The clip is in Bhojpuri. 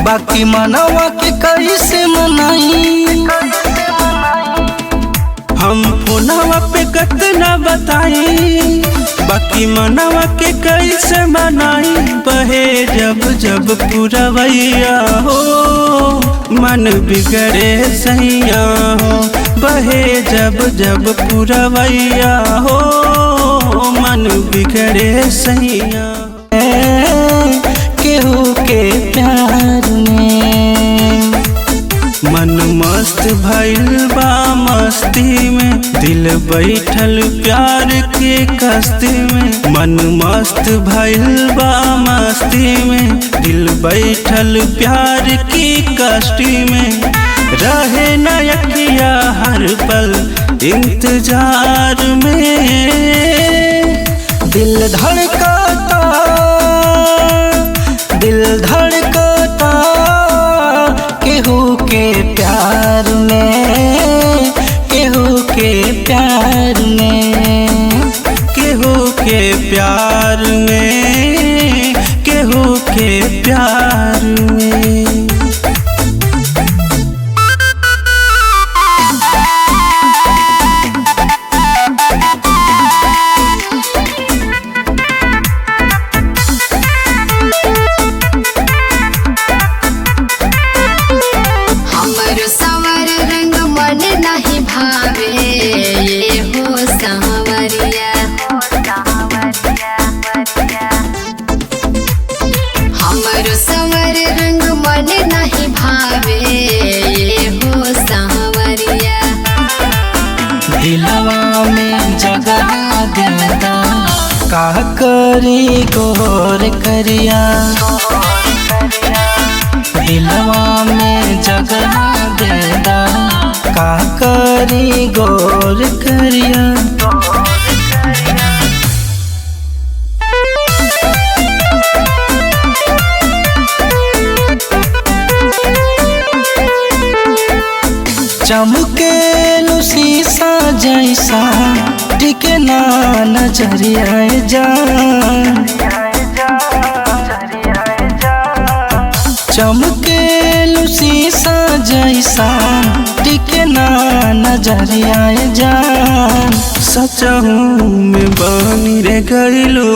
बाकी मनवा के कैसे मनाई। हम फोनवा पे कतना बताई, बाकी मनवा के कैसे मनाई। बहे जब जब पुरवैया हो, मन बिगड़े सैया हो। बहे जब जब पुरवैया हो, मन बिगड़े सैया। केहू के प्यार में मन मस्त भइल बा मस्ती में, दिल बैठल प्यार के कस्ती में। मन मस्त भइल बा मस्ती में, दिल बैठल प्यार की कस्ती में। रहे न अखिया हर पल इंतजार में, दिल धड़कता दिल धड़कता केहू के प्यार में, केहू के प्यार में, केहू के प्यार में, केहू के प्यार में। हमरो संवर रंग मन नहीं भावे, ये हो सांवरिया। दिलवा में जगह देता का करी गोर करिया। दिलवा में जगह देता का करी गोर करिया। चमके शीशा जैसा टिके ना नजरिया जान। चमके शीशा जैसा टिके ना नजरिया जान। सचहू में बानी रे गइलो,